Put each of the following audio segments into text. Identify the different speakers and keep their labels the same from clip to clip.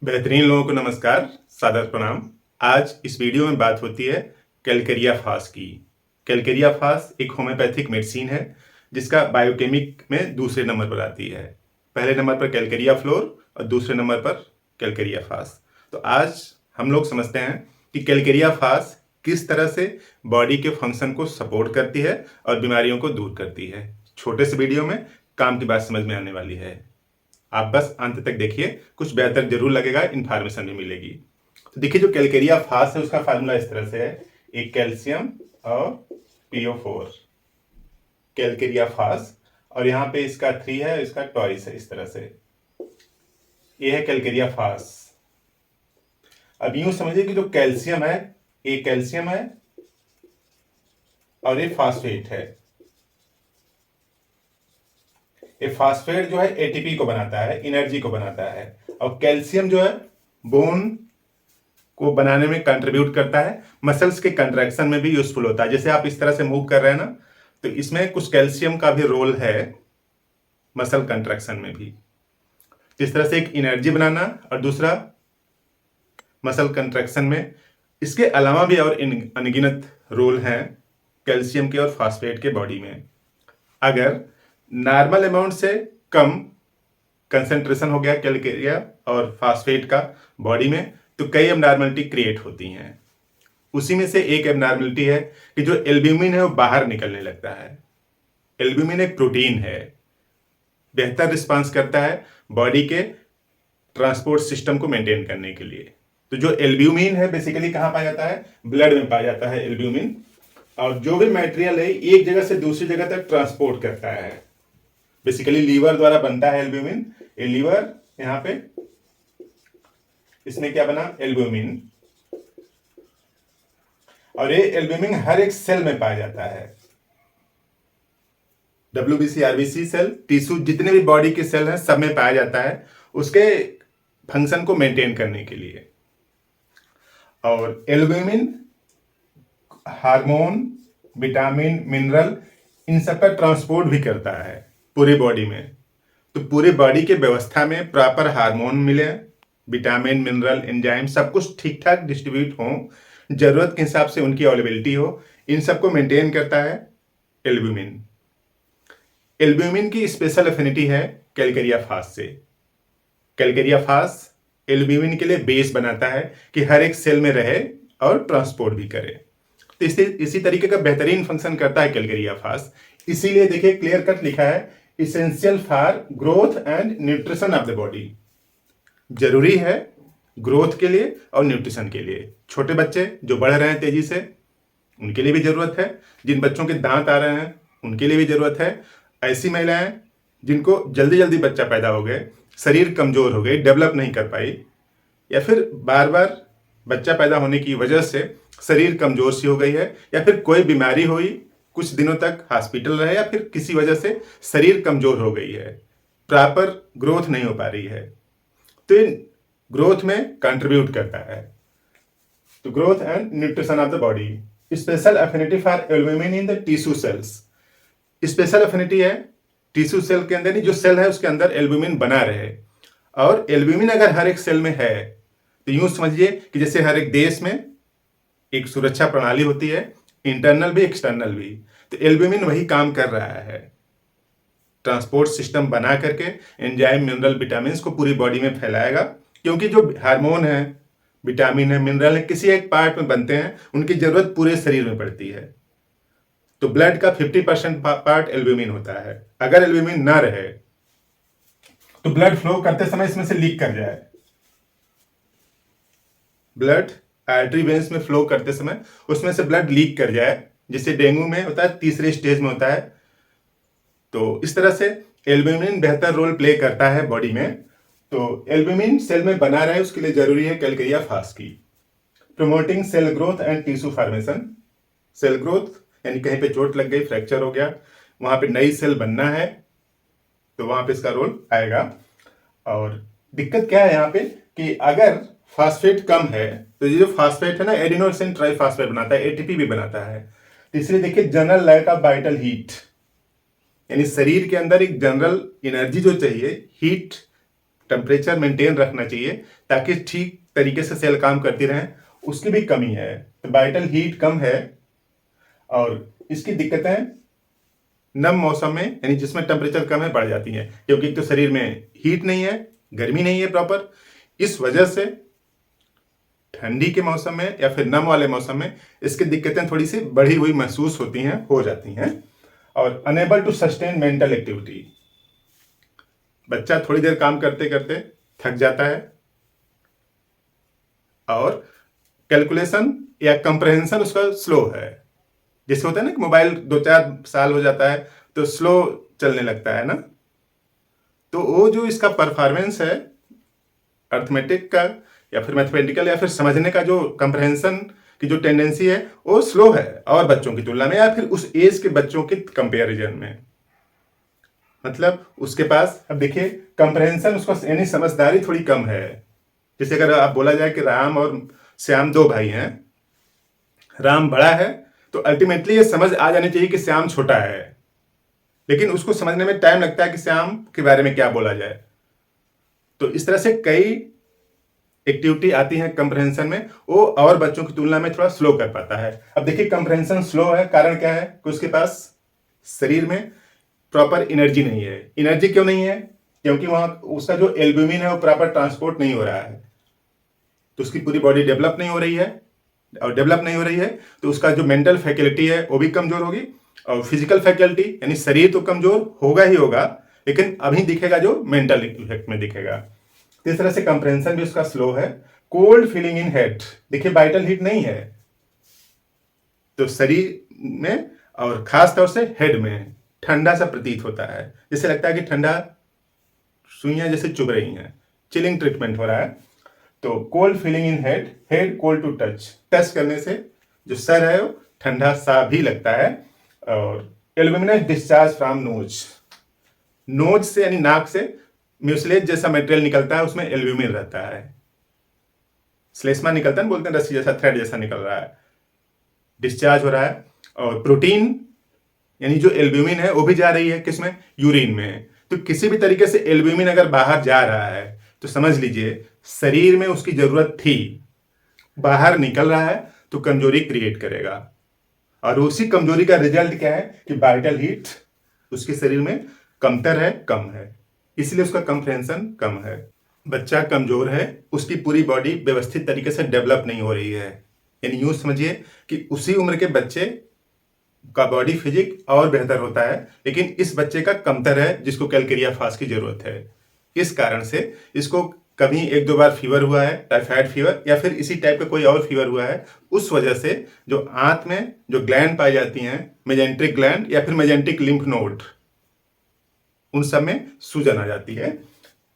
Speaker 1: बेहतरीन लोगों को नमस्कार, सादर प्रणाम। आज इस वीडियो में बात होती है कैलकेरिया फास की। कैलकेरिया फास एक होम्योपैथिक मेडिसिन है जिसका बायोकेमिक में दूसरे नंबर पर आती है। पहले नंबर पर कैलकेरिया फ्लोर और दूसरे नंबर पर कैलकेरिया फास। तो आज हम लोग समझते हैं कि कैलकेरिया फास किस तरह से बॉडी के फंक्शन को सपोर्ट करती है और बीमारियों को दूर करती है। छोटे से वीडियो में काम की बात समझ में आने वाली है। आप बस अंत तक देखिए, कुछ बेहतर जरूर लगेगा, इन्फॉर्मेशन भी मिलेगी। तो देखिए, जो कैलकेरिया फास है उसका फार्मूला इस तरह से है, एक कैल्शियम और PO4 कैलकेरिया फास, और यहाँ पे इसका 3 है, इसका ट्वाइस है, इस तरह से। ये है कैलकेरिया फास। अब यूं समझिए कि जो कैल्शियम है, ये कैल्शियम है और ये फास्फेट है। ये फास्फेट जो है ATP को बनाता है, एनर्जी को बनाता है, और कैल्शियम जो है बोन को बनाने में कंट्रीब्यूट करता है, मसल्स के कंट्रैक्शन में भी यूजफुल होता है। जैसे आप इस तरह से मूव कर रहे हैं ना, तो इसमें कुछ कैल्शियम का भी रोल है मसल कंट्रैक्शन में भी। इस तरह से एक एनर्जी बनाना और दूसरा मसल कंट्रैक्शन में। इसके अलावा भी और अनगिनत रोल हैं कैल्शियम के और फास्फेट के बॉडी में। अगर नॉर्मल अमाउंट से कम कंसंट्रेशन हो गया कैलकेरिया और फास्फेट का बॉडी में, तो कई एबनॉर्मलिटी क्रिएट होती हैं। उसी में से एक एबनॉर्मलिटी है कि जो एल्ब्यूमिन है वो बाहर निकलने लगता है। एल्ब्यूमिन एक प्रोटीन है, बेहतर रिस्पांस करता है बॉडी के ट्रांसपोर्ट सिस्टम को मेंटेन करने के लिए। तो जो एल्ब्यूमिन है बेसिकली कहाँ पाया जाता है? ब्लड में पाया जाता है एल्ब्यूमिन, और जो भी मटेरियल है एक जगह से दूसरी जगह तक ट्रांसपोर्ट करता है। बेसिकली लीवर द्वारा बनता है एल्ब्यूमिन। ये लीवर यहां पे, इसमें क्या बना? एल्ब्यूमिन। और ये एल्ब्यूमिन हर एक सेल में पाया जाता है। WBC, RBC सेल, टिश्यू, जितने भी बॉडी के सेल हैं सब में पाया जाता है, उसके फंक्शन को मेंटेन करने के लिए। और एल्ब्यूमिन हार्मोन, विटामिन, मिनरल, इन सब का ट्रांसपोर्ट भी करता है पूरी बॉडी में। तो पूरी बॉडी के व्यवस्था में प्रॉपर हार्मोन मिले, विटामिन, मिनरल, एंजाइम सब कुछ ठीक ठाक डिस्ट्रीब्यूट हो, जरूरत के हिसाब से उनकी अवेलेबिलिटी हो, इन सबको मेंटेन करता है एल्ब्यूमिन। एल्ब्यूमिन की स्पेशल एफिनिटी है कैलकेरिया फास से। कैलकेरिया फास एल्ब्यूमिन के लिए बेस बनाता है कि हर एक सेल में रहे और ट्रांसपोर्ट भी करे। तो इसी तरीके का बेहतरीन फंक्शन करता है कैलकेरिया फास। इसीलिए देखिए क्लियर कट लिखा है, essential for growth and nutrition of the body. जरूरी है ग्रोथ के लिए और न्यूट्रिशन के लिए। छोटे बच्चे जो बढ़ रहे हैं तेजी से, उनके लिए भी जरूरत है। जिन बच्चों के दांत आ रहे हैं उनके लिए भी जरूरत है। ऐसी महिलाएं जिनको जल्दी जल्दी बच्चा पैदा हो गए, शरीर कमजोर हो गई, डेवलप नहीं कर पाई, या फिर बार बार बच्चा पैदा होने की वजह से शरीर कमजोर सी हो गई है, या फिर कोई बीमारी हुई, कुछ दिनों तक हॉस्पिटल रहे, या फिर किसी वजह से शरीर कमजोर हो गई है, प्रॉपर ग्रोथ नहीं हो पा रही है, तो इन ग्रोथ में कंट्रीब्यूट करता है। तो growth and nutrition of the body. Special affinity for albumin in the tissue cells. Special affinity है टिश्यू सेल के अंदर, जो सेल है उसके अंदर एल्ब्यूमिन बना रहे। और एल्ब्यूमिन अगर हर एक सेल में है तो यूं समझिए कि जैसे हर एक देश में एक सुरक्षा प्रणाली होती है, इंटरनल भी एक्सटर्नल भी, तो एल्ब्यूमिन वही काम कर रहा है, ट्रांसपोर्ट सिस्टम बना करके एंजाइम, मिनरल, विटामिन को पूरी बॉडी में फैलाएगा। क्योंकि जो हार्मोन है, विटामिन है, मिनरल है, किसी एक पार्ट में बनते हैं, उनकी जरूरत पूरे शरीर में पड़ती है। तो ब्लड का 50% पार्ट एल्ब्यूमिन होता है। अगर एल्ब्यूमिन ना रहे तो ब्लड फ्लो करते समय इसमें से लीक कर जाए, ब्लड आर्टरी वेन्स में फ्लो करते समय उसमें से ब्लड लीक कर जाए, जिससे डेंगू में होता है, तीसरे स्टेज में होता है। तो इस तरह से एल्ब्यूमिन बेहतर रोल प्ले करता है बॉडी में। तो एल्ब्यूमिन सेल में बना रहे उसके लिए जरूरी है कैलकेरिया फास की। Promoting cell growth and tissue formation. Cell growth यानी कहीं पे चोट लग गई, फ्रैक्चर हो गया, वहां पे नई सेल बनना है, तो वहां पे इसका रोल आएगा। और दिक्कत क्या है यहाँ पे कि अगर फास्फेट कम है तो ये जो फास्फेट है ना, एडिनोसिन ट्राइफॉस्फेट बनाता है, ATP भी बनाता है। तो इसलिए देखिए general lack of vital heat, यानी शरीर के अंदर एक जनरल एनर्जी जो चाहिए, हीट, टेम्परेचर मेंटेन रखना चाहिए, ताकि ठीक तरीके से सेल काम करती रहें, उसकी भी कमी है। तो वाइटल हीट कम है और इसकी दिक्कतें नम मौसम में, यानी जिसमें टेम्परेचर कम है, बढ़ जाती हैं, क्योंकि एक तो शरीर में हीट नहीं है, गर्मी नहीं है प्रॉपर। इस वजह से ठंडी के मौसम में या फिर नम वाले मौसम में इसकी दिक्कतें थोड़ी सी बढ़ी हुई महसूस होती हैं, हो जाती हैं। और unable to sustain mental activity, बच्चा थोड़ी देर काम करते करते थक जाता है और कैलकुलेशन या कंप्रहेंशन उसका स्लो है। जैसे होता है ना कि मोबाइल 2-4 साल हो जाता है तो स्लो चलने लगता है ना, तो वो जो इसका परफॉर्मेंस है अर्थमेटिक का या फिर मैथमेटिकल या फिर समझने का जो कंप्रहेंशन की जो टेंडेंसी है वो स्लो है और बच्चों की तुलना में या फिर उस एज के बच्चों के कंपेरिजन में। मतलब उसके पास, अब देखिए, कंप्रहेंशन उसको यानी समझदारी थोड़ी कम है। जैसे अगर आप बोला जाए कि राम और श्याम 2 भाई हैं, राम बड़ा है तो अल्टीमेटली ये समझ आ जानी चाहिए कि श्याम छोटा है, लेकिन उसको समझने में टाइम लगता है कि श्याम के बारे में क्या बोला जाए। तो इस तरह से कई एक्टिविटी आती हैं कंप्रहेंशन में, वो और बच्चों की तुलना में थोड़ा स्लो कर पाता है। अब देखिए, कंप्रहेंशन स्लो है, कारण क्या है कि उसके पास शरीर में प्रॉपर एनर्जी नहीं है। एनर्जी क्यों नहीं है? क्योंकि वहां उसका जो एल्ब्यूमिन है वो प्रॉपर ट्रांसपोर्ट नहीं हो रहा है, तो उसकी पूरी बॉडी डेवलप नहीं हो रही है, और डेवलप नहीं हो रही है तो उसका जो मेंटल फैकल्टी है वो भी कमजोर होगी, और फिजिकल फैकल्टी यानी शरीर तो कमजोर होगा ही होगा, लेकिन अभी दिखेगा जो मेंटल इफेक्ट में दिखेगा। तो इस तरह से कंप्रहेंशन भी उसका स्लो है। कोल्ड फीलिंग इन हेड, देखिए वाइटल हीट नहीं है तो शरीर में और खास तौर से हेड में ठंडा सा प्रतीत होता है, जैसे लगता है कि ठंडा सुइयां जैसे चुभ रही हैं, चिलिंग ट्रीटमेंट हो रहा है। तो cold feeling in head, head cold to touch, touch करने से जो सर है वो ठंडा सा भी लगता है। और albuminous discharge from nose, nose से यानी नाक से म्यूसलेज जैसा मटेरियल निकलता है, उसमें एल्ब्यूमिन रहता है, श्लेष्मा निकलता है, बोलते हैं रस्सी जैसा, थ्रेड जैसा निकल रहा है, डिस्चार्ज हो रहा है। और प्रोटीन यानी जो एल्ब्यूमिन है वो भी जा रही है किसमें? यूरिन में। तो किसी भी तरीके से एल्ब्यूमिन अगर बाहर जा रहा है तो समझ लीजिए शरीर में उसकी जरूरत थी, बाहर निकल रहा है तो कमजोरी क्रिएट करेगा, और उसी कमजोरी का रिजल्ट क्या है कि वाइटल हीट उसके शरीर में कमतर है, कम है, इसलिए उसका कंप्रहेंशन कम है। बच्चा कमजोर है, उसकी पूरी बॉडी व्यवस्थित तरीके से डेवलप नहीं हो रही है, यानी यूं समझिए कि उसी उम्र के बच्चे का बॉडी फिजिक और बेहतर होता है, लेकिन इस बच्चे का कमतर है जिसको कैलकेरिया फास्ट की जरूरत है। इस कारण से इसको कभी 1-2 बार फीवर हुआ है, टाइफाइड फीवर या फिर इसी टाइप का कोई और फीवर हुआ है, उस वजह से जो आंत में जो ग्लैंड पाई जाती हैं, मेजेंट्रिक ग्लैंड या फिर मेजेंट्रिक लिम्फ नोड, उन सब में सूजन आ जाती है।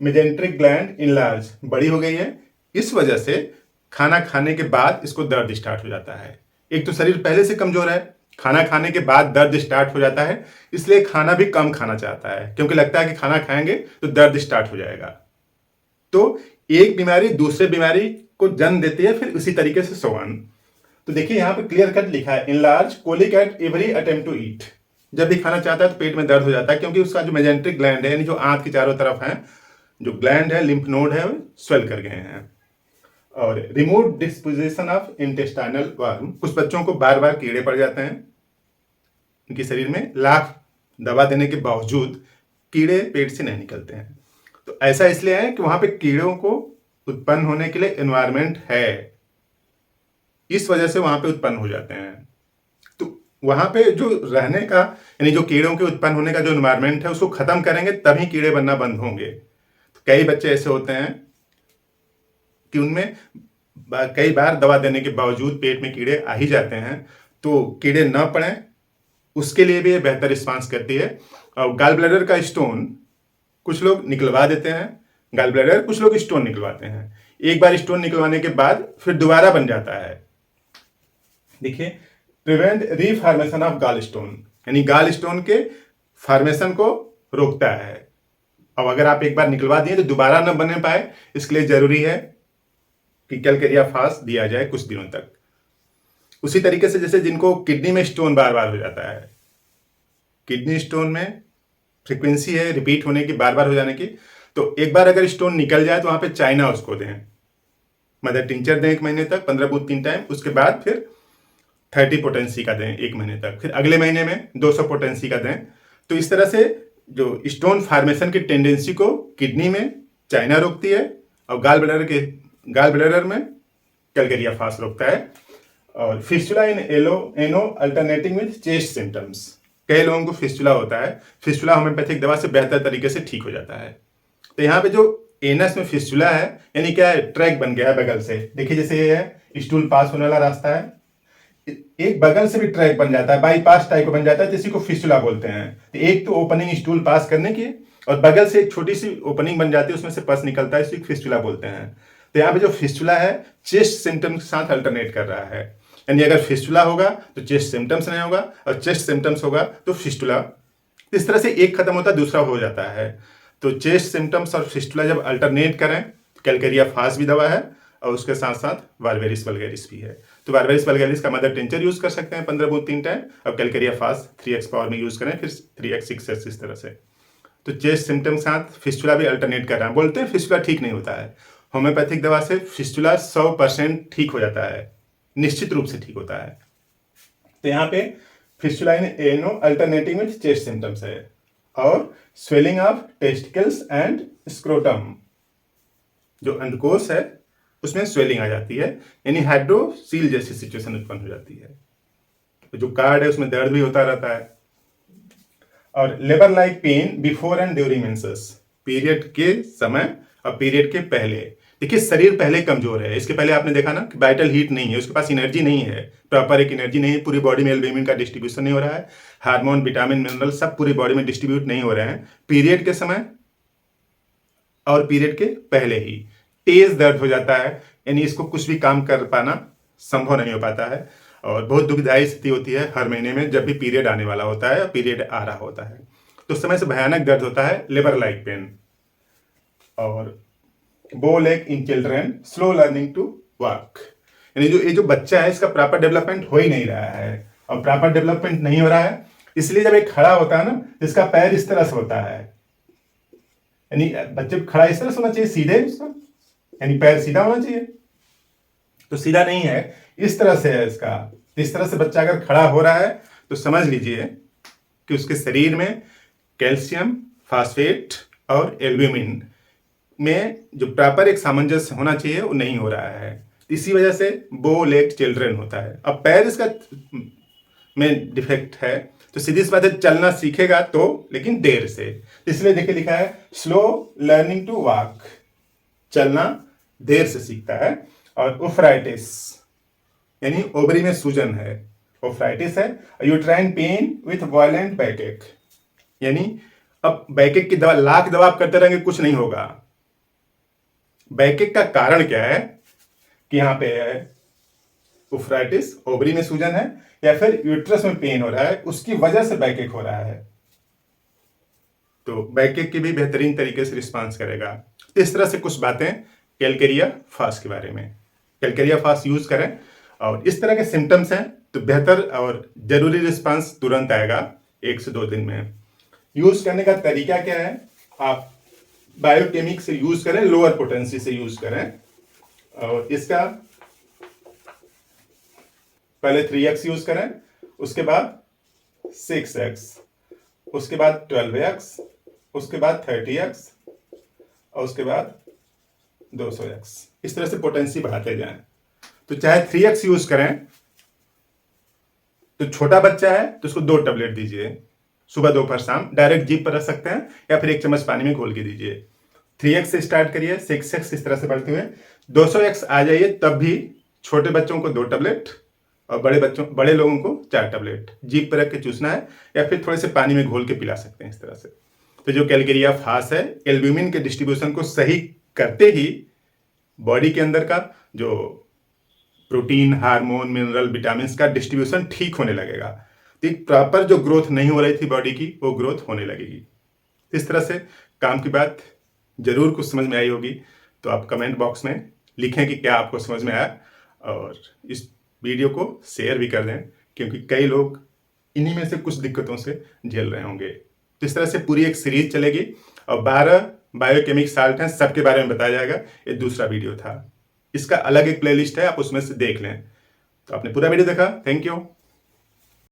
Speaker 1: मेजेंट्रिक ग्लैंड इनलार्ज, बड़ी हो गई है, इस वजह से खाना खाने के बाद इसको दर्द स्टार्ट हो जाता है। एक तो शरीर पहले से कमजोर है, खाना खाने के बाद दर्द स्टार्ट हो जाता है, इसलिए खाना भी कम खाना चाहता है, क्योंकि लगता है कि खाना खाएंगे तो दर्द स्टार्ट हो जाएगा। तो एक बीमारी दूसरे बीमारी को जन्म देती है, फिर उसी तरीके से सो ऑन। तो देखिए यहाँ पे क्लियर कट लिखा है, enlarge colic at every attempt to eat, जब भी खाना चाहता है तो पेट में दर्द हो जाता है, क्योंकि उसका जो मेजेंट्रिक ग्लैंड है यानी जो आंत की चारों तरफ है जो ग्लैंड है, लिम्फ नोड है, स्वेल कर गए हैं। और remote disposition of intestinal worm, कुछ बच्चों को बार बार कीड़े पड़ जाते हैं, उनके शरीर में लाख दवा देने के बावजूद कीड़े पेट से नहीं निकलते हैं। तो ऐसा इसलिए है कि वहां पे कीड़ों को उत्पन्न होने के लिए एनवायरमेंट है, इस वजह से वहां पे उत्पन्न हो जाते हैं। तो वहां पे जो रहने का यानी जो कीड़ों के उत्पन्न होने का जो एनवायरमेंट है उसको खत्म करेंगे तभी कीड़े बनना बंद होंगे। तो कई बच्चे ऐसे होते हैं कि उनमें कई बार दवा देने के बावजूद पेट में कीड़े आ ही जाते हैं, तो कीड़े न पड़े उसके लिए भी ये बेहतर रिस्पांस करती है। और गाल ब्लैडर का स्टोन कुछ लोग निकलवा देते हैं, गाल ब्लैडर कुछ लोग स्टोन निकलवाते हैं, एक बार स्टोन निकलवाने के बाद फिर दोबारा बन जाता है। देखिए, प्रिवेंट रीफॉर्मेशन ऑफ गाल स्टोन, यानी गाल स्टोन के फॉर्मेशन को रोकता है। अब अगर आप एक बार निकलवा दिए तो दोबारा न बनने पाए, इसके लिए जरूरी है कि कैलकेरिया फास्ट दिया जाए कुछ दिनों तक। उसी तरीके से जैसे जिनको किडनी में स्टोन बार बार हो जाता है, किडनी स्टोन में फ्रीक्वेंसी है रिपीट होने की, बार बार हो जाने की, तो एक बार अगर स्टोन निकल जाए तो वहां पे चाइना उसको दें, मदर टिंचर दें 1 महीने तक 15 बूंद 3 टाइम, उसके बाद फिर 30 पोटेंसी का दें 1 महीने तक, फिर अगले महीने में 200 पोटेंसी का दें। तो इस तरह से जो स्टोन फार्मेशन की टेंडेंसी को किडनी में चाइना रोकती है और गाल ब्लैडर में कैलकेरिया फास रोकता है। और fistula in ano alternating with chest symptoms, कई लोगों को फिस्टुला होता है, फिस्टुला होम्योपैथिक दवा से बेहतर तरीके से ठीक हो जाता है। तो यहाँ पे जो एनस में फिस्टुला है यानी क्या है, ट्रैक बन गया है बगल से, देखिए जैसे ये है स्टूल पास होने वाला रास्ता है, एक बगल से भी ट्रैक बन जाता है, बाईपास टाइप बन जाता है, जिसी को फिस्टुला बोलते हैं। तो एक तो ओपनिंग स्टूल पास करने की और बगल से एक छोटी सी ओपनिंग बन जाती है, उसमें से पस निकलता है, इसी को फिस्टुला बोलते हैं। तो यहाँ पे जो फिस्टुला है चेस्ट सिम्टम्स के साथ अल्टरनेट कर रहा है, यानी अगर फिस्टुला होगा तो चेस्ट सिम्टम्स नहीं होगा और चेस्ट सिम्टम्स होगा तो फिस्टुला। इस तरह से एक खत्म होता है दूसरा हो जाता है। तो चेस्ट सिम्टम्स और फिस्टुला जब अल्टरनेट करें तो कैलकेरिया फास भी दवा है और उसके साथ साथ वाल्वेरिस वल्गैरिस भी है। तो वाल्वेरिस वल्गैरिस का मदर टिंचर यूज कर सकते हैं 15 बूंद 3 टाइम, अब कैलकेरिया फास 3x पावर में यूज करें, फिर 3x 6x इस तरह से। तो चेस्ट सिम्टम के साथ फिस्टुला भी अल्टरनेट कर रहा है। बोलते हैं फिस्टुला ठीक नहीं होता है, होम्योपैथिक दवा से फिस्टुला 100% ठीक हो जाता है, निश्चित रूप से ठीक होता है। तो यहाँ पे fistula in ano alternating with chest symptoms है। और swelling of testicles and scrotum, जो अंडकोश है उसमें स्वेलिंग आ जाती है, यानी हाइड्रोसील जैसी सिचुएशन उत्पन्न हो जाती है। तो जो कार्ड है उसमें दर्द भी होता रहता है। और labour like pain before and during menses, period के समय और पीरियड के पहले। देखिए शरीर पहले कमजोर है, इसके पहले आपने देखा ना कि वाइटल हीट नहीं है, उसके पास एनर्जी नहीं है, प्रॉपर एक एनर्जी नहीं है, पूरी बॉडी में एल्ब्यूमिन का डिस्ट्रीब्यूशन नहीं हो रहा है, हार्मोन विटामिन मिनरल सब पूरी बॉडी में डिस्ट्रीब्यूट नहीं हो रहे हैं पीरियड के समय और पीरियड के पहले ही। तेज दर्द हो जाता है, यानी इसको कुछ भी काम कर पाना संभव नहीं हो पाता है और बहुत दुखदायी स्थिति होती है हर महीने में जब भी पीरियड आने वाला होता है, पीरियड आ रहा होता है, तो उस समय से भयानक दर्द होता है, लेबर लाइक पेन। और bow leg in children slow learning to walk, यानी ये जो बच्चा है इसका प्रॉपर डेवलपमेंट हो ही नहीं रहा है, और प्रॉपर डेवलपमेंट नहीं हो रहा है इसलिए जब एक खड़ा होता है ना, इसका पैर इस तरह से होता है, यानी बच्चे खड़ा इस तरह से होना चाहिए सीधे, यानी पैर सीधा होना चाहिए, तो सीधा नहीं है, इस तरह से है इसका। इस तरह से बच्चा अगर खड़ा हो रहा है तो समझ लीजिए कि उसके शरीर में कैल्शियम, फास्फेट और एल्ब्यूमिन में जो प्रॉपर एक सामंजस्य होना चाहिए वो नहीं हो रहा है, इसी वजह से बो लेग चिल्ड्रन होता है। अब पैर इसका में डिफेक्ट है तो सीधी सी बात है चलना सीखेगा तो, लेकिन देर से, इसलिए देखिए लिखा है स्लो लर्निंग टू वॉक, चलना देर से सीखता है। और ओफ्राइटिस यानी ओवरी में सूजन है, ओफ्राइटिस है। Uterine pain with violent backache, यानी अब बैकएक की दवा लाख दवा आप करते रहेंगे कुछ नहीं होगा। बैकएक का कारण क्या है कि यहाँ पे है ओफ्राइटिस, ओवरी में सूजन है या फिर यूट्रस में पेन हो रहा है, उसकी वजह से बैकएक हो रहा है, तो बैकएक की भी बेहतरीन तरीके से रिस्पांस करेगा। इस तरह से कुछ बातें कैलकेरिया फास्ट के बारे में। कैलकेरिया फास्ट यूज करें और इस तरह के सिम्टम्स हैं तो बेहतर और जरूरी रिस्पांस तुरंत आएगा 1 से 2 दिन में। यूज करने का तरीका क्या है, आप बायोकेमिक से यूज करें, लोअर पोटेंसी से यूज करें, और इसका पहले 3x यूज करें, उसके बाद 6x, उसके बाद 12x, उसके बाद 30x और उसके बाद 200x, इस तरह से पोटेंसी बढ़ाते जाएं। तो चाहे 3x यूज करें तो छोटा बच्चा है तो उसको 2 टैबलेट दीजिए, सुबह दोपहर शाम, डायरेक्ट जीभ पर रख सकते हैं या फिर 1 चम्मच पानी में घोल के दीजिए। 3x से स्टार्ट करिए, 6x इस तरह से बढ़ते हुए 200x आ जाइए, तब भी छोटे बच्चों को 2 टैबलेट और बड़े लोगों को 4 टैबलेट जीभ पर रख के चूसना है या फिर थोड़े से पानी में घोल के पिला सकते हैं इस तरह से। तो जो कैलकेरिया फास्ट है एल्ब्यूमिन के डिस्ट्रीब्यूशन को सही करते ही बॉडी के अंदर का जो प्रोटीन, हार्मोन, मिनरल, विटामिन का डिस्ट्रीब्यूशन ठीक होने लगेगा, तो एक प्रॉपर जो ग्रोथ नहीं हो रही थी बॉडी की वो ग्रोथ होने लगेगी। इस तरह से काम की बात जरूर कुछ समझ में आई होगी, तो आप कमेंट बॉक्स में लिखें कि क्या आपको समझ में आया, और इस वीडियो को शेयर भी कर दें क्योंकि कई लोग इन्हीं में से कुछ दिक्कतों से झेल रहे होंगे। तो इस तरह से पूरी एक सीरीज चलेगी और 12 बायोकेमिक साल्ट हैं, सबके बारे में बताया जाएगा। ये दूसरा वीडियो था। इसका अलग एक प्लेलिस्ट है, आप उसमें से देख लें। तो आपने पूरा वीडियो देखा, थैंक यू।